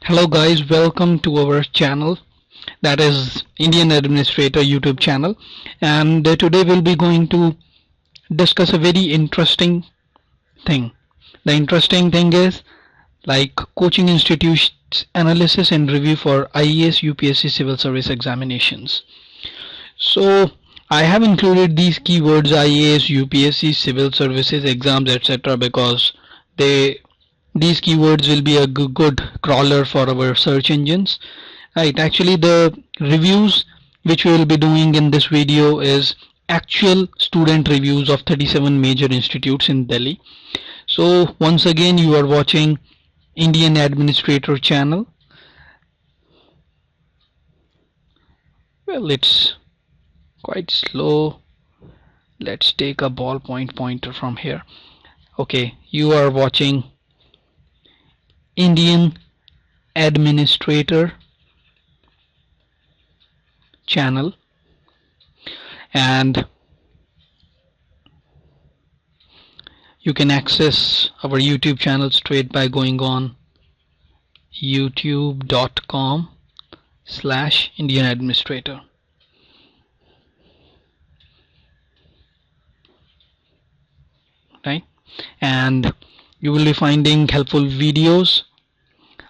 Hello guys, welcome to our channel, that is Indian Administrator YouTube channel. And today we'll be going to discuss a very interesting thing. The interesting thing is like coaching institutes analysis and review for IAS UPSC civil service examinations. So I have included these keywords IAS, UPSC, civil services exams, etc. because these keywords will be a good crawler for our search engines. Right, actually the reviews which we will be doing in this video is actual student reviews of 37 major institutes in Delhi. So once again you are watching Indian Administrator channel. Well, it's quite slow. Let's take a ballpoint pointer from here. Okay, you are watching Indian Administrator channel, and you can access our YouTube channel straight by going on youtube.com/Indian Administrator. Right, and you will be finding helpful videos.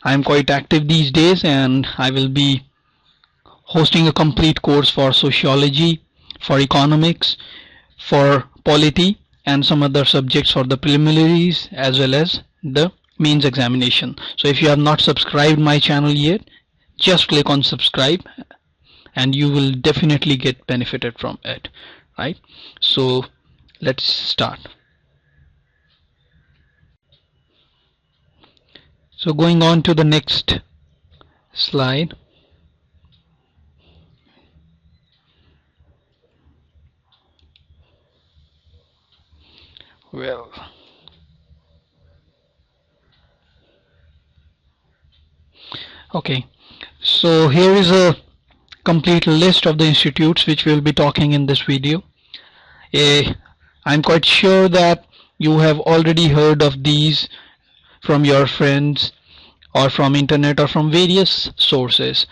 I'm quite active these days and I will be hosting a complete course for sociology, for economics, for polity, and some other subjects for the preliminaries as well as the mains examination. So if you have not subscribed my channel yet, just click on subscribe and you will definitely get benefited from it. Right, so let's start. So going on to the next slide. Well, okay, so here is a complete list of the institutes which we will be talking in this video. I'm quite sure that you have already heard of these from your friends or from internet or from various sources.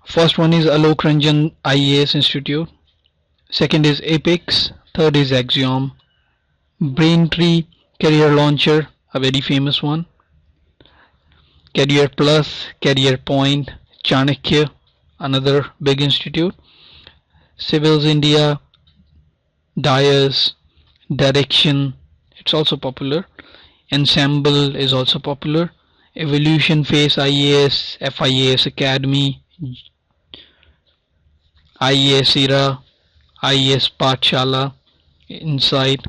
First one is Alok Ranjan IAS Institute. Second is Apex. Third is Axiom. Braintree Career Launcher, a very famous one. Career Plus, Career Point, Chanakya, another big institute. Civils India, IAS, Direction, it's also popular. Ensemble is also popular. Evolution Face IAS, FIAS Academy, IAS Era, IAS Pathshala, Insight,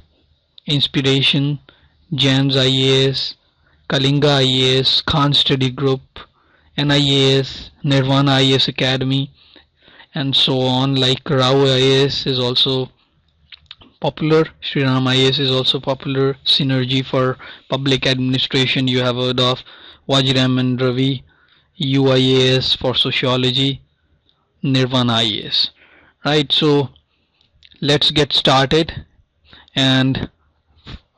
Inspiration, Gems IAS, Kalinga IAS, Khan Study Group, NIAS, Nirvana IAS Academy, and so on. Like Rao IAS is also popular. Sriram IAS is also popular. Synergy for public administration you have heard of. Vajram and Ravi. UIAS for sociology. Nirvana IAS. Right, so let's get started, and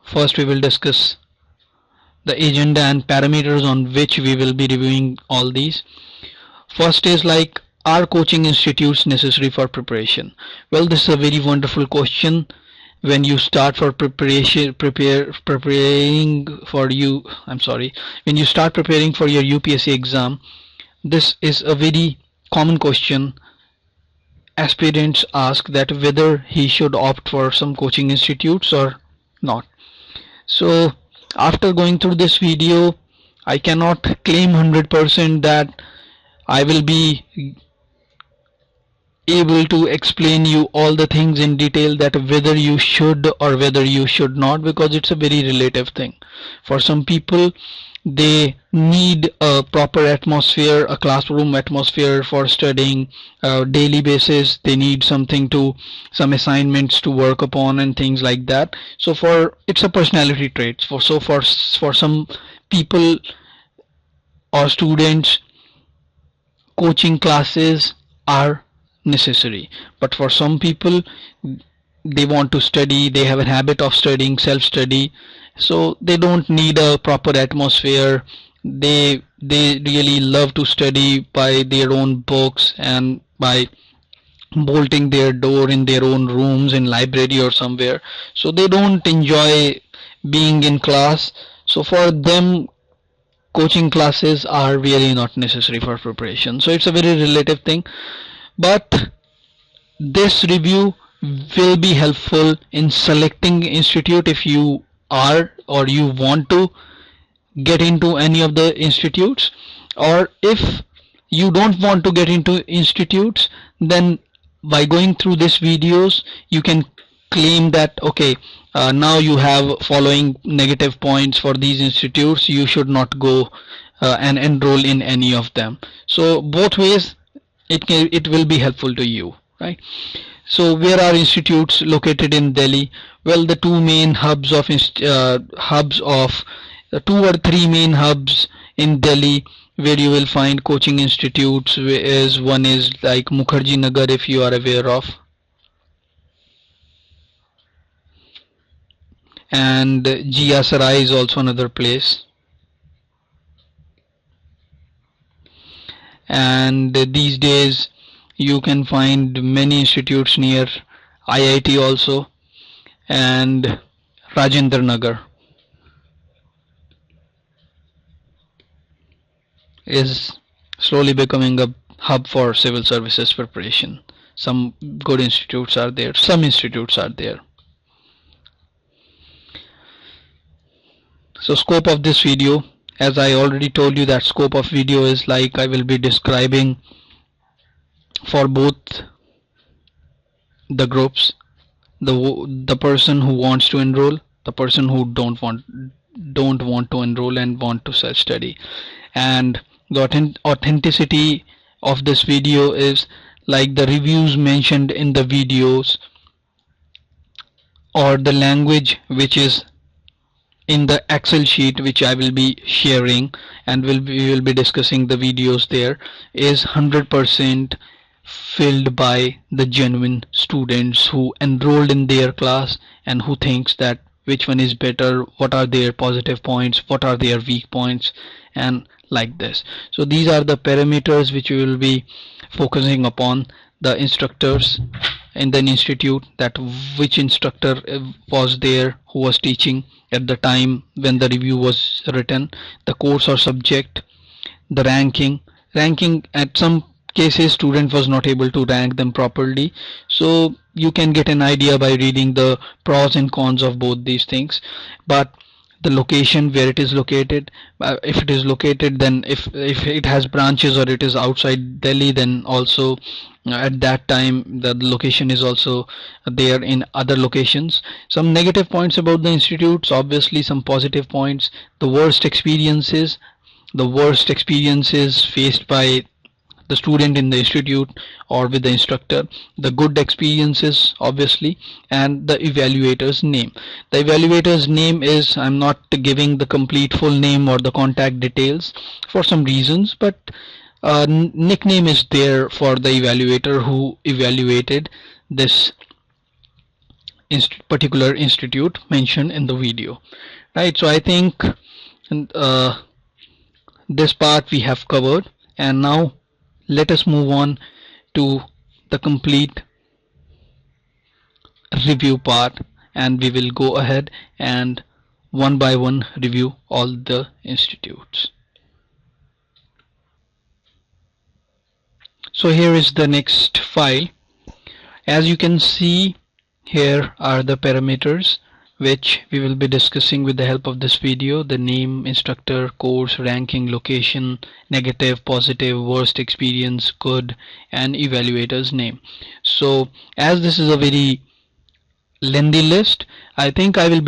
first we will discuss the agenda and parameters on which we will be reviewing all these. First is like, are coaching institutes necessary for preparation? Well, this is a very wonderful question. When you start for when you start preparing for your UPSC exam, this is a very common question. Aspirants ask that whether he should opt for some coaching institutes or not. So after going through this video, I cannot claim 100% that I will be able to explain you all the things in detail, that whether you should or whether you should not, because it's a very relative thing. For some people, they need a proper atmosphere, a classroom atmosphere for studying daily basis. They need some assignments to work upon and things like that. So it's a personality trait. For some people or students, coaching classes are necessary, but for some people, they want to study, they have a habit of studying, self-study, so they don't need a proper atmosphere. they really love to study by their own books and by bolting their door in their own rooms in library or somewhere, so they don't enjoy being in class. So for them, coaching classes are really not necessary for preparation. So it's a very relative thing, but this review will be helpful in selecting institute if you are or you want to get into any of the institutes, or if you don't want to get into institutes, then by going through these videos you can claim that okay, now you have following negative points for these institutes, you should not go and enroll in any of them. So both ways it will be helpful to you, right? So where are institutes located in Delhi? Well, the two main hubs of two or three main hubs in Delhi where you will find coaching institutes is one is like Mukherjee Nagar, if you are aware of, and Jia Sarai is also another place, and these days you can find many institutes near IIT also, and Rajendra Nagar is slowly becoming a hub for civil services preparation. Some good institutes are there, some institutes are there. So scope of this video, as I already told you, that scope of video is like I will be describing for both the groups, the person who wants to enroll, the person who don't want to enroll and want to self-study. And the authenticity of this video is like the reviews mentioned in the videos or the language which is in the Excel sheet which I will be sharing, and we will be discussing the videos there, is 100% filled by the genuine students who enrolled in their class and who thinks that which one is better, what are their positive points, what are their weak points, and like this. So these are the parameters which we will be focusing upon. The instructors in the institute, that which instructor was there who was teaching at the time when the review was written, the course or subject, the ranking. At some cases student was not able to rank them properly, so you can get an idea by reading the pros and cons of both these things. But the location where it is located, if it is located, then if it has branches or it is outside Delhi, then also at that time the location is also there in other locations. Some negative points about the institutes, obviously some positive points. The worst experiences faced by the student in the institute or with the instructor, the good experiences obviously, and the evaluator's name. The evaluator's name is, I'm not giving the complete full name or the contact details for some reasons, but nickname is there for the evaluator who evaluated this particular institute mentioned in the video, right? So I think this part we have covered, and now let us move on to the complete review part, and we will go ahead and one by one review all the institutes. So here is the next file. As you can see, here are the parameters which we will be discussing with the help of this video: the name, instructor, course, ranking, location, negative, positive, worst experience, good, and evaluator's name. So as this is a very lengthy list, I think I will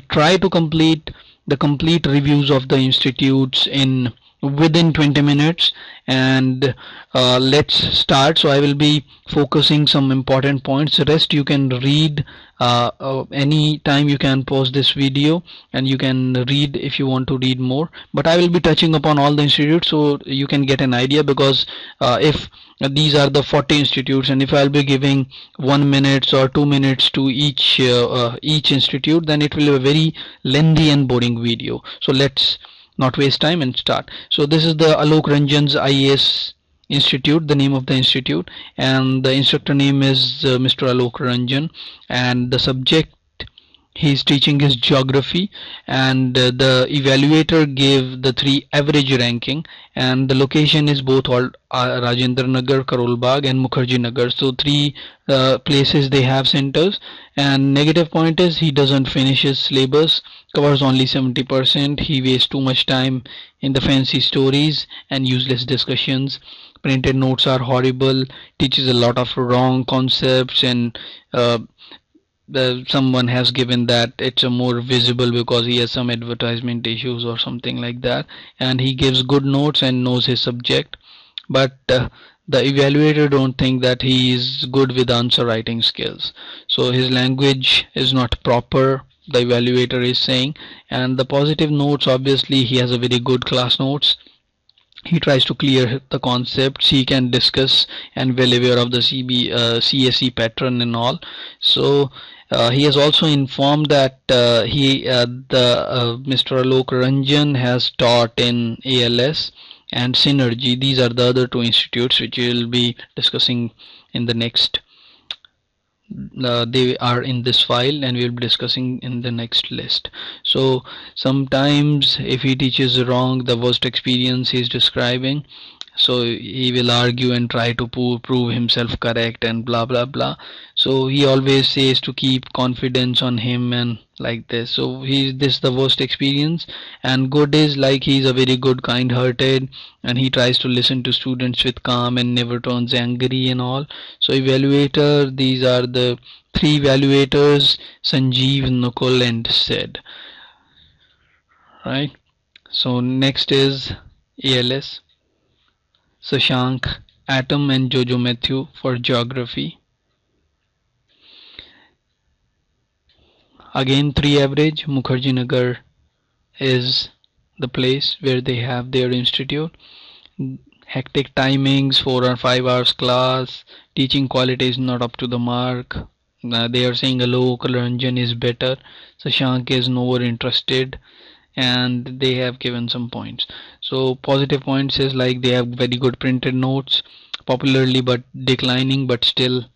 try to complete the complete reviews of the institutes in within 20 minutes, and let's start. So I will be focusing some important points. The rest you can read any time. You can pause this video and you can read if you want to read more, but I will be touching upon all the institutes so you can get an idea, because if these are the 40 institutes and if I'll be giving 1 minute or 2 minutes to each institute, then it will be a very lengthy and boring video. So let's not waste time and start. So this is the Alok Ranjan's IAS Institute, the name of the institute, and the instructor name is Mr. Alok Ranjan, and the subject he's teaching is geography, and the evaluator gave the three average ranking, and the location is both all Rajendra Nagar, Karol Bagh and Mukherjee Nagar. So three places they have centers. And negative point is he doesn't finish his syllabus, covers only 70%. He wastes too much time in the fancy stories and useless discussions. Printed notes are horrible, teaches a lot of wrong concepts, and someone has given that it's a more visible because he has some advertisement issues or something like that. And he gives good notes and knows his subject, but the evaluator don't think that he is good with answer writing skills. So his language is not proper, the evaluator is saying. And the positive notes, obviously he has a very good class notes. He tries to clear the concepts, he can discuss and well aware of the CSE pattern and all. So he has also informed that Mr. Alok Ranjan has taught in ALS and Synergy. These are the other two institutes which we will be discussing in the next. They are in this file and we'll be discussing in the next list. So sometimes if he teaches wrong, the worst experience he's describing, so he will argue and try to prove himself correct and blah blah blah. So he always says to keep confidence on him and like this. So this the worst experience. And good is like he's a very good, kind hearted, and he tries to listen to students with calm and never turns angry and all. So evaluator, these are the three evaluators, Sanjeev, Nukul and Sid, right? So next is ALS, Sashank, Atom and Jojo Matthew for geography. Again 3 average. Mukherjee Nagar is the place where they have their institute. Hectic timings, 4 or 5 hours class, teaching quality is not up to the mark. They are saying Alok Ranjan is better, Sashank is nowhere interested, and they have given some points. So positive points is like they have very good printed notes, popularly but declining, but still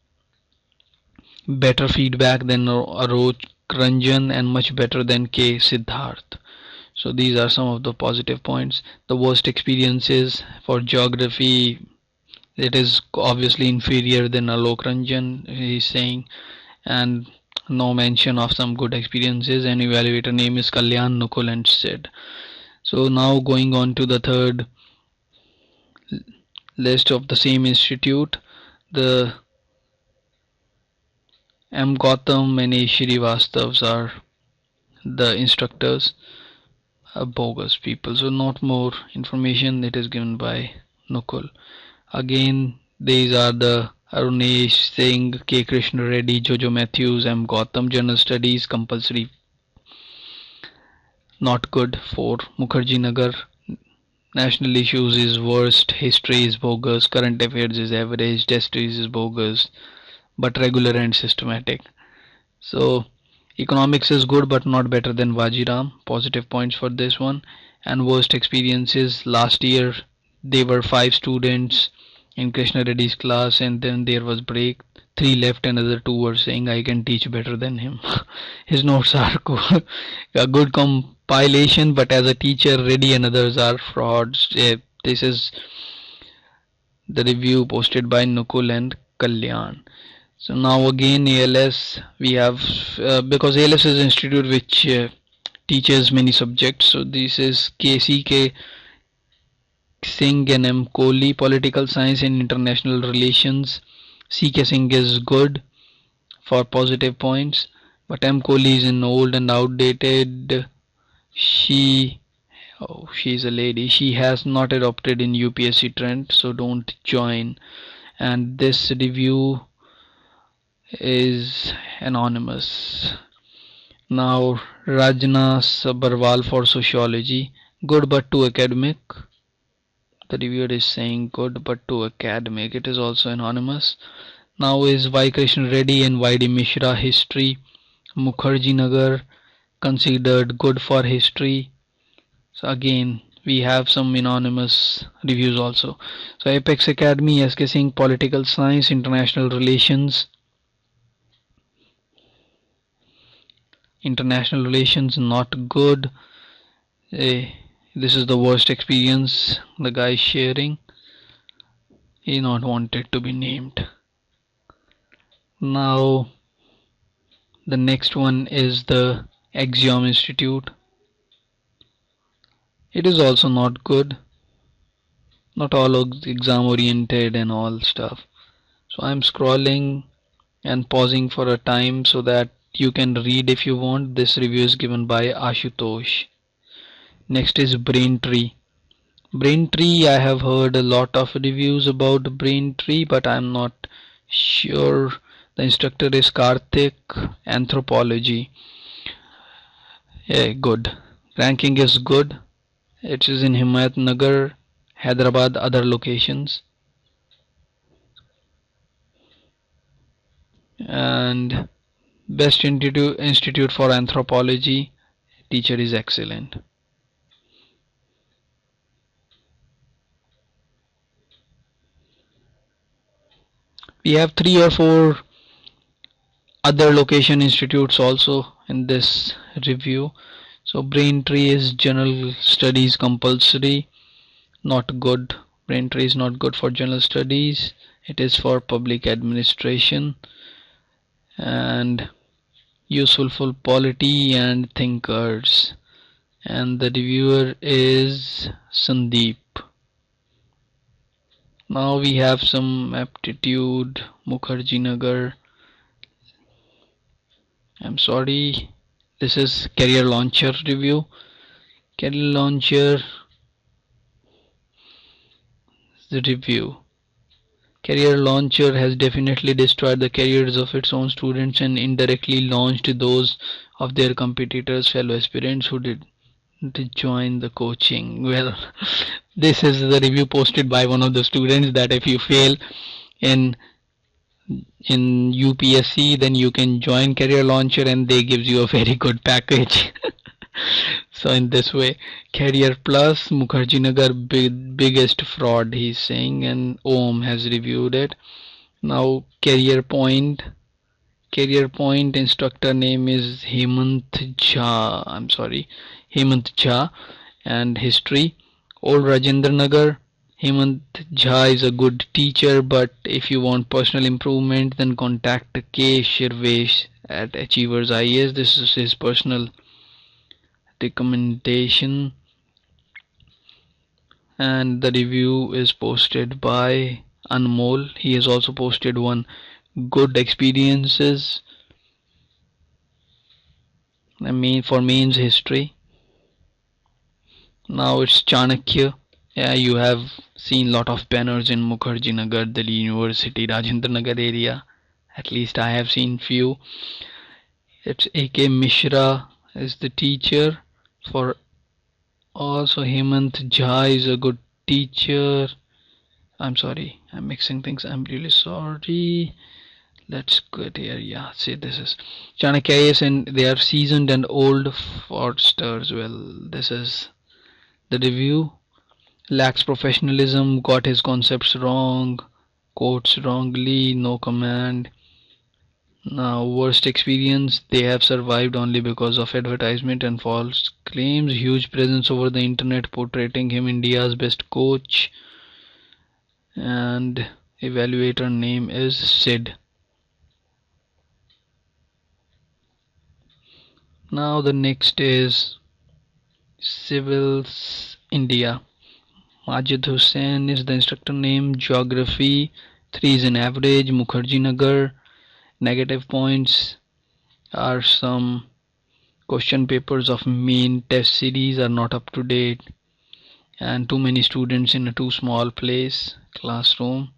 better feedback than Alok Ranjan and much better than K Siddharth. So these are some of the positive points. The worst experiences for geography, it is obviously inferior than Alok Ranjan, he's saying, and no mention of some good experiences. And evaluator name is Kalyan, Nukul and Sid. So now going on to the third list of the same institute, the M. Gautam and A. Srivastavs are the instructors, bogus people. So not more information, it is given by Nukul. Again these are the Arunesh Singh, K. Krishna Reddy, Jojo Matthews, M. Gautam. General studies compulsory, not good for Mukherjee Nagar. National issues is worst, history is bogus, current affairs is average, test series is bogus, but regular and systematic. So economics is good but not better than Vajiram. Positive points for this one. And worst experiences, last year there were 5 students in Krishna Reddy's class, and then there was break. 3 left and other 2 were saying I can teach better than him. His notes are good, a good compilation, but as a teacher Reddy and others are frauds. This is the review posted by Nukul and Kalyan. So now again ALS we have, because ALS is an institute which teaches many subjects. So this is KCK Singh and M. Kohli, political science and international relations. CK Singh is good for positive points, but M. Kohli is an old and outdated. She's a lady. She has not adopted in UPSC trend, so don't join. And this review is anonymous. Now Rajna Sabharwal for sociology, good but too academic. The reviewer is saying good but too academic. It is also anonymous. Now is Y. Krishna Reddy and Y.D. Mishra, history. Mukherjee Nagar, considered good for history. So again, we have some anonymous reviews also. So Apex Academy, SK Singh, Political Science, International Relations. International Relations, not good. Eh, this is the worst experience the guy is sharing. He not wanted to be named. Now the next one is the Axiom Institute. It is also not good. Not all exam oriented and all stuff. So I'm scrolling and pausing for a time so that you can read if you want. This review is given by Ashutosh. Next is Braintree. Braintree, I have heard a lot of reviews about Braintree, but I'm not sure. The instructor is Karthik, Anthropology. Yeah, good. Ranking is good. It is in Himayatnagar, Hyderabad, other locations. And Best Institute for Anthropology. Teacher is excellent. We have 3 or 4 other location institutes also in this review. So Braintree is general studies compulsory, not good. Braintree is not good for general studies. It is for public administration and useful for polity and thinkers. And the reviewer is Sandeep. Now we have some aptitude, Mukherjee Nagar. I'm sorry, this is career launcher review. Career launcher the review. Career Launcher has definitely destroyed the careers of its own students and indirectly launched those of their competitors, fellow aspirants who did join the coaching. Well, this is the review posted by one of the students that if you fail in UPSC, then you can join Career Launcher and they gives you a very good package. So in this way, Career Plus, Mukherjee Nagar, biggest fraud he's saying, and Om has reviewed it. Now Career Point instructor name is Hemant Jha. I'm sorry, Hemant Jha, and history. Old Rajendra Nagar. Hemant Jha is a good teacher, but if you want personal improvement, then contact K. Shirvesh at Achievers IAS. This is his personal recommendation, and the review is posted by Anmol. He has also posted one good experiences. I mean for mains history. Now it's Chanakya. Yeah, you have seen lot of banners in Mukherjee Nagar, Delhi University, Rajendra Nagar area. At least I have seen few. It's A.K. Mishra is the teacher. For also Hemant Jha is a good teacher. I'm sorry, I'm mixing things. I'm really sorry. Let's get here. Yeah, see, this is Chanakya, and they are seasoned and old fraudsters. Well, this is the review. Lacks professionalism, got his concepts wrong, quotes wrongly, no command. Now, worst experience, they have survived only because of advertisement and false claims. Huge presence over the internet portraying him India's best coach. And evaluator name is Sid. Now the next is Civils India. Majid Hussain is the instructor name. Geography 3 is an average. Mukherjee Nagar. Negative points are some question papers of main test series are not up to date, and too many students in a too small place classroom.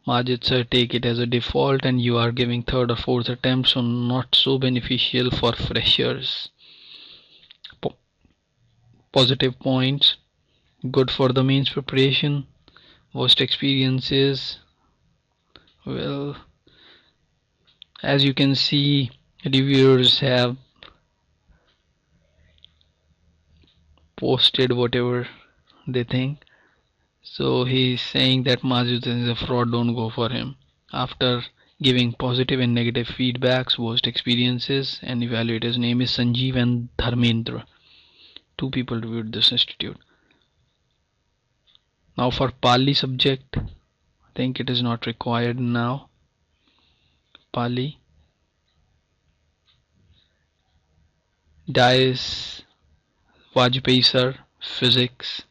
Majid sir take it as a default and you are giving third or fourth attempt, so not so beneficial for freshers. Positive points, good for the mains preparation. Worst experiences, well, as you can see, reviewers have posted whatever they think. So he's saying that Mazuddin is a fraud, don't go for him. After giving positive and negative feedbacks, worst experiences, and evaluator's name is Sanjeev and Dharmendra. Two people reviewed this institute. Now for Pali subject, I think it is not required now. Pali. Dias Vajpayee sir, physics.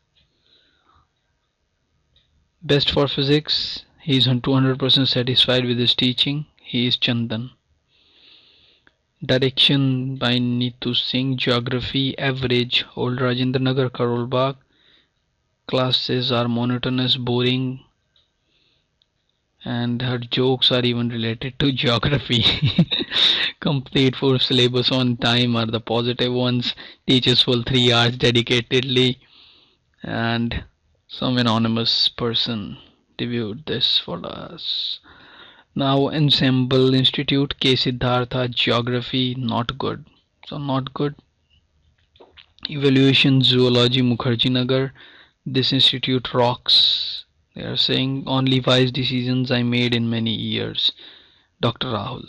Best for physics, he is 200% satisfied with his teaching. He is Chandan. Direction by Neetu Singh. Geography average. Old Rajendra Nagar, Karol Bagh. Classes are monotonous, boring, and her jokes are even related to geography. Complete full syllabus on time are the positive ones. Teaches full 3 hours dedicatedly, and some anonymous person reviewed this for us. Now Ensemble Institute, K Siddhartha, geography not good. So not good. Evaluation zoology, Mukherjee Nagar. This institute rocks. They are saying only wise decisions I made in many years. Dr. Rahul.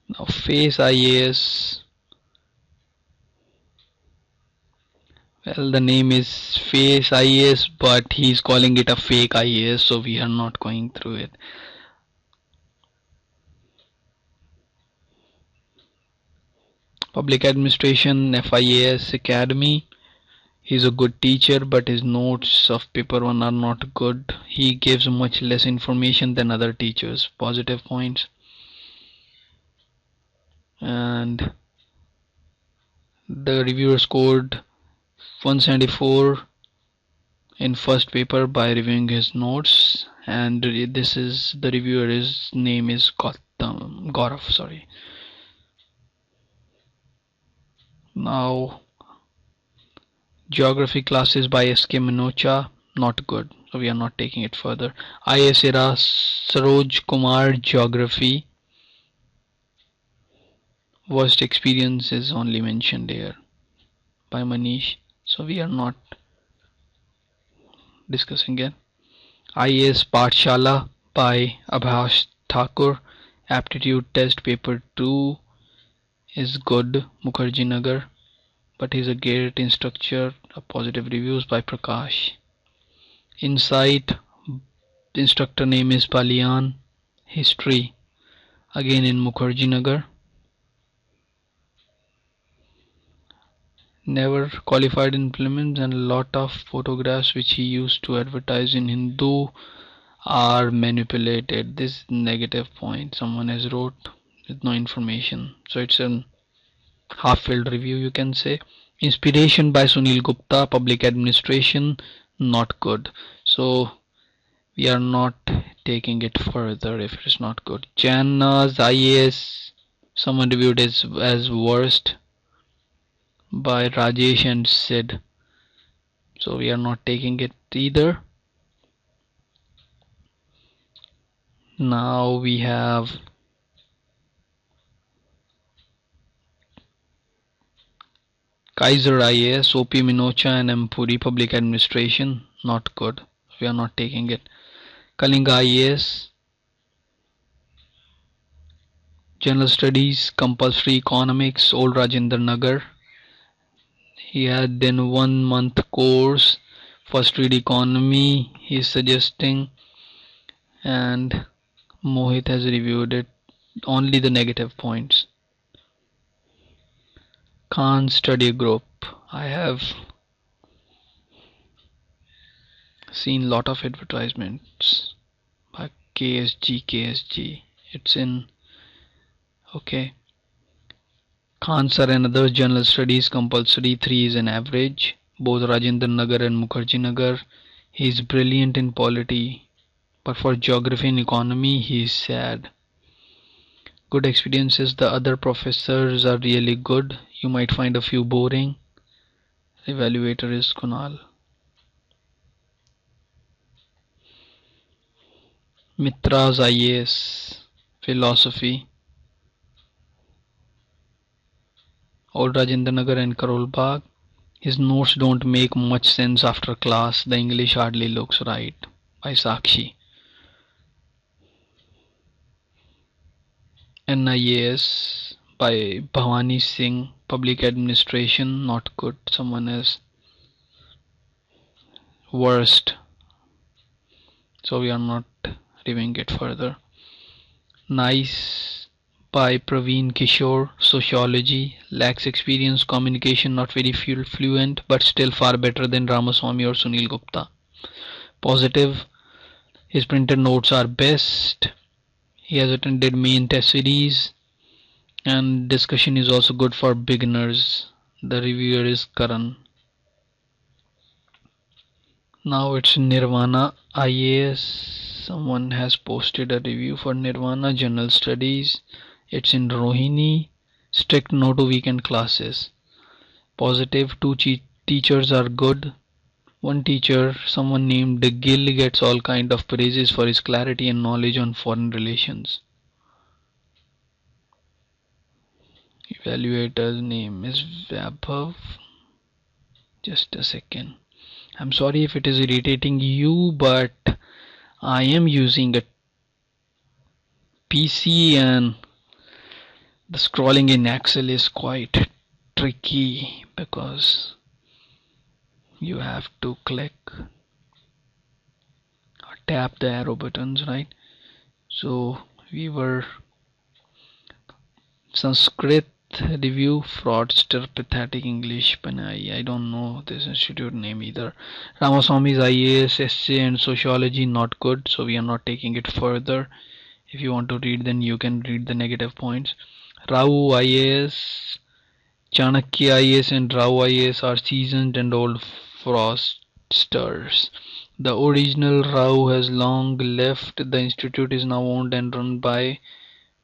Now face IAS. Well, the name is face IAS, but he's calling it a fake IAS, so we are not going through it. Public Administration, FIAS Academy. He's a good teacher, but his notes of paper 1 are not good. He gives much less information than other teachers. Positive points. And the reviewer scored 174 in first paper by reviewing his notes. And this is the reviewer. His name is Gaurav. Sorry. Now geography classes by SK Minocha, not good, so we are not taking it further. IAS era Saroj Kumar, geography. Worst experience is only mentioned here by Manish, so we are not discussing it. IAS Pathshala by Abhash Thakur, aptitude test paper 2 is good, Mukherjee Nagar, but he's a great instructor. Positive reviews by Prakash. Insight, instructor name is Balian. History, again in Mukherjee Nagar. Never qualified in films, and a lot of photographs which he used to advertise in Hindu are manipulated. This negative point someone has wrote with no information, so it's a half-filled review, you can say. Inspiration by Sunil Gupta, public administration, not good, so we are not taking it further if it's not good. Janna's IAS, someone reviewed as worst by Rajesh and Sid, so we are not taking it either. Now we have Kaiser IAS, OP Minocha and M Puri, public administration, not good, we are not taking it. Kalinga IAS, general studies, compulsory economics, Old Rajendra Nagar. He had done 1 month course, first read economy he is suggesting, and Mohit has reviewed it, only the negative points. Khan study group, I have seen lot of advertisements by KSG, it's in okay. Khan sir and other general studies compulsory, 3 is an average, both Rajendra Nagar and Mukherjee Nagar. He is brilliant in polity, but for geography and economy he is sad. Good experiences, the other professors are really good, you might find a few boring. Evaluator is Kunal. Mitra's IAS, philosophy, Old Rajendra Nagar and Karol Bagh. His notes don't make much sense after class. The English hardly looks right. By Sakshi. NIAS by Bhavani Singh. Public administration not good. Someone is worst. So we are not reviewing it further. Nice by Praveen Kishore. Sociology. Lacks experience. Communication not very fluent but still far better than Ramaswamy or Sunil Gupta. Positive. His printed notes are best. He has attended main test series and discussion is also good for beginners. The reviewer is Karan. Now it's Nirvana IAS. Someone has posted a review for Nirvana General Studies. It's in Rohini. Strict no to weekend classes. Positive, two teachers are good. One teacher, someone named Gill, gets all kind of praises for his clarity and knowledge on foreign relations. Evaluator's name is Vaibhav. Just a second. I'm sorry if it is irritating you, but I am using a PC and the scrolling in Excel is quite tricky because you have to click or tap the arrow buttons, right? So we were Sanskrit review, fraudster, pathetic English, Panay. I don't know this institute name either. Ramaswamy's IAS, essay and sociology not good, so we are not taking it further. If you want to read, then you can read the negative points. Rao IAS, Chanakya IAS and Rao IAS are seasoned and old fraudsters. The original Rao has long left. The institute is now owned and run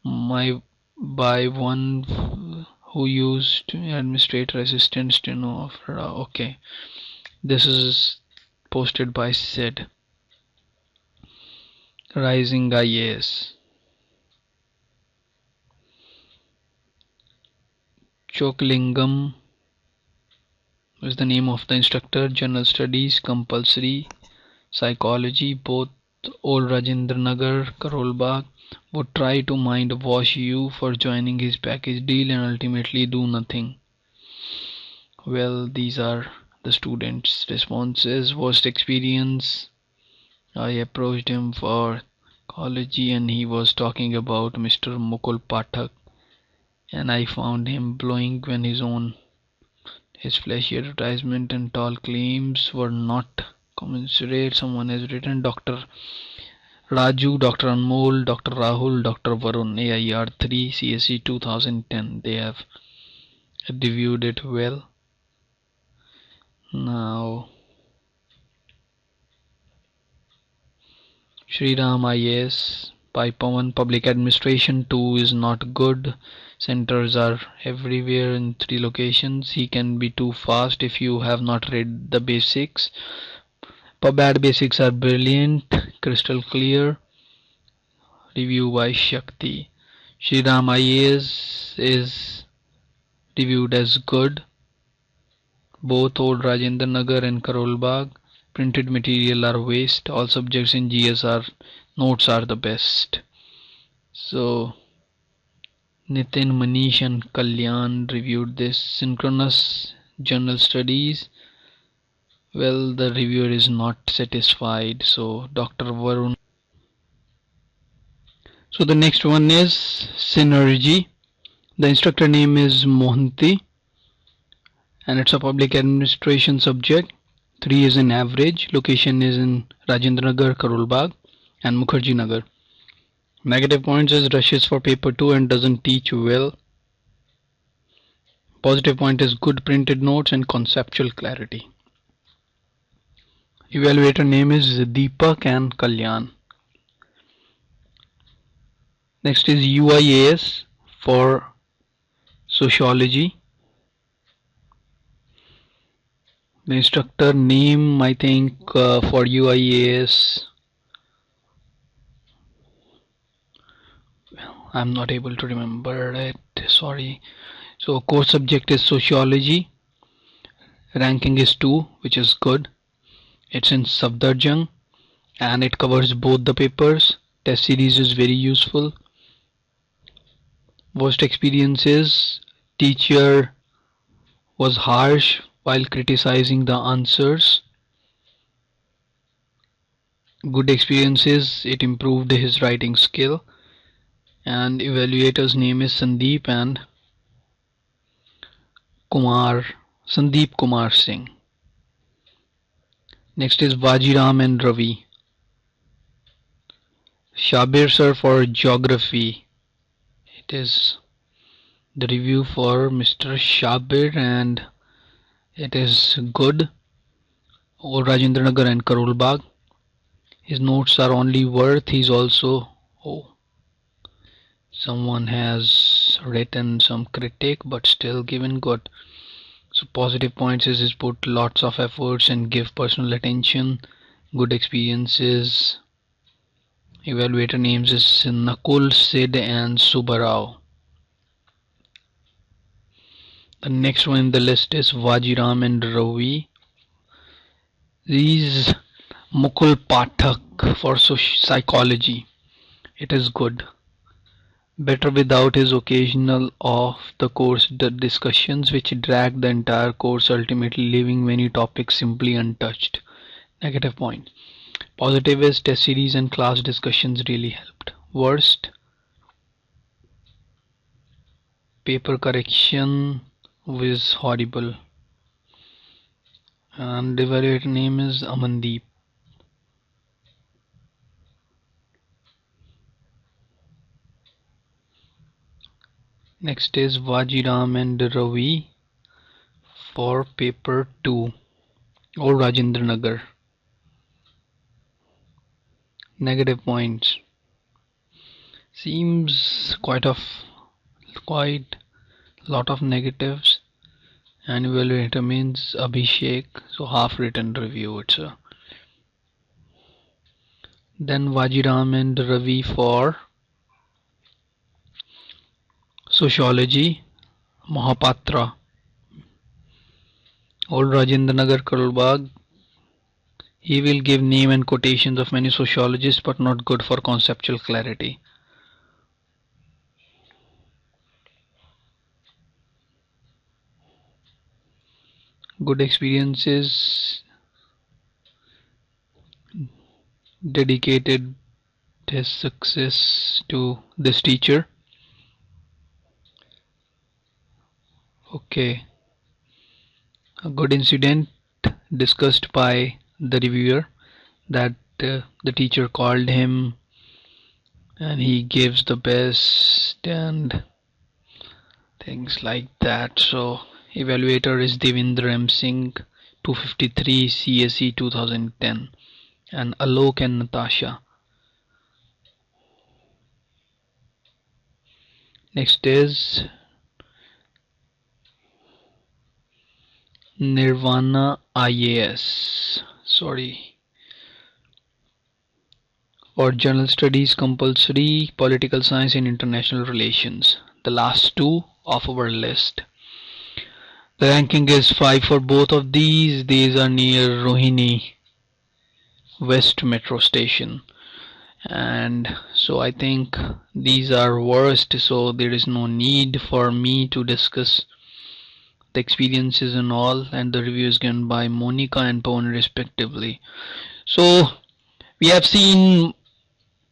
my by one who used administrator assistant steno of Rao. Okay, this is posted by Sid. Rising IAS. Choklingam is the name of the instructor. General studies compulsory. Psychology both Old Rajendra Nagar, Karol Bagh would try to mind wash you for joining his package deal and ultimately do nothing. Well, these are the students' responses. Worst experience. I approached him for college and he was talking about Mr. Mukul Pathak and I found him blowing when his flashy advertisement and tall claims were not commensurate. Someone has written Dr. Raju, Dr. Anmol, Dr. Rahul, Dr. Varun, AIR 3, CSE 2010. They have reviewed it well. Now, Shriram IAS by Pawan, Public Administration 2 is not good. Centers are everywhere in 3 locations. He can be too fast if you have not read the basics. Bad basics are brilliant, crystal clear. Review by Shakti. Shriram IAS is reviewed as good. Both Old Rajendra Nagar and Karol Bagh printed material are waste. All subjects in GS notes are the best. So Nitin, Manish and Kalyan reviewed this. Synchronous Journal Studies. Well, the reviewer is not satisfied. So Dr. Varun. So the next one is Synergy. The instructor name is Mohanty and it's a public administration subject. 3 is in average. Location is in Rajendra Nagar, Karol Bagh and Mukherjee Nagar. Negative points is rushes for paper 2 and doesn't teach well. Positive point is good printed notes and conceptual clarity. Evaluator name is Deepak and Kalyan. Next is UIAS for sociology. The instructor name I think for UIAS I'm not able to remember it, sorry. So core subject is sociology, ranking is 2, which is good. It's in Safdarjung and it covers both the papers. Test series is very useful. Worst experiences, teacher was harsh while criticizing the answers. Good experiences, it improved his writing skill. And evaluator's name is Sandeep and Kumar, Sandeep Kumar Singh. Next is Vajiram and Ravi. Shabir sir for geography. It is the review for Mr. Shabir and it is good. Old Rajendranagar and Karol Bagh. His notes are only worth. He's also, oh, someone has written some critic but still given good. So positive points is put lots of efforts and give personal attention. Good experiences. Evaluator names is Nakul, Sid and Subarao. The next one in the list is Vajiram and Ravi. These Mukul Pathak for psychology. It is good. Better without his occasional off the course discussions which drag the entire course, ultimately leaving many topics simply untouched. Negative point. Positive is test series and class discussions really helped. Worst, paper correction was horrible. And the evaluator name is Amandeep. Next is Vajiram and Ravi for paper 2 or Rajendra Nagar. Negative points. Seems quite lot of negatives. And evaluator means Abhishek, so half written review it's a. Then Vajiram and Ravi for sociology, Mahapatra. Old Rajendra Nagar, Karol Bagh. He will give name and quotations of many sociologists but not good for conceptual clarity. Good experiences, dedicated his success to this teacher. Okay, a good incident discussed by the reviewer that the teacher called him and he gives the best and things like that. So evaluator is Devendra M. Singh, 253 CSE 2010, and Alok and Natasha. Next is Nirvana IAS. Sorry. For general studies compulsory, political science and international relations. The last two of our list. The ranking is 5 for both of these. These are near Rohini West Metro Station. And so I think these are worst, so there is no need for me to discuss the experiences and all, and the review is given by Monica and Pawan respectively. So we have seen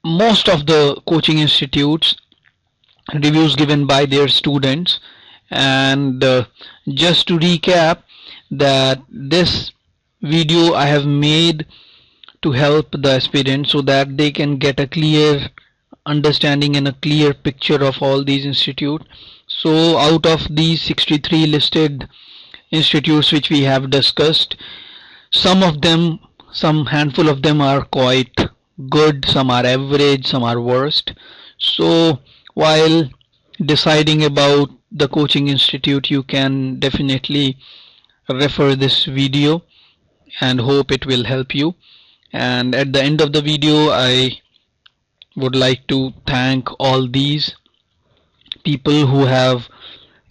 most of the coaching institutes reviews given by their students, and just to recap that this video I have made to help the aspirants so that they can get a clear understanding and a clear picture of all these institutes. So out of these 63 listed institutes which we have discussed, some of them, some handful of them are quite good, some are average, some are worst. So while deciding about the coaching institute, you can definitely refer this video and hope it will help you. And at the end of the video I would like to thank all these people who have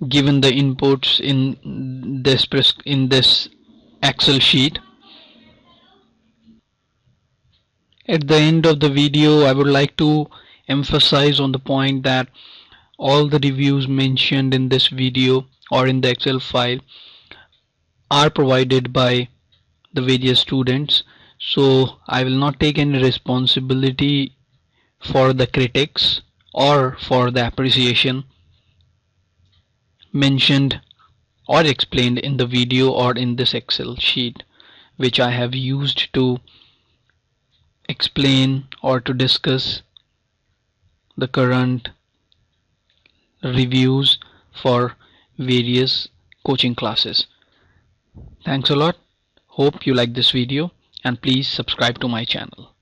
given the inputs in this Excel sheet. At the end of the video, I would like to emphasize on the point that all the reviews mentioned in this video or in the Excel file are provided by the various students, so I will not take any responsibility for the critics or for the appreciation mentioned or explained in the video or in this Excel sheet which I have used to explain or to discuss the current reviews for various coaching classes. Thanks a lot. Hope you like this video and please subscribe to my channel.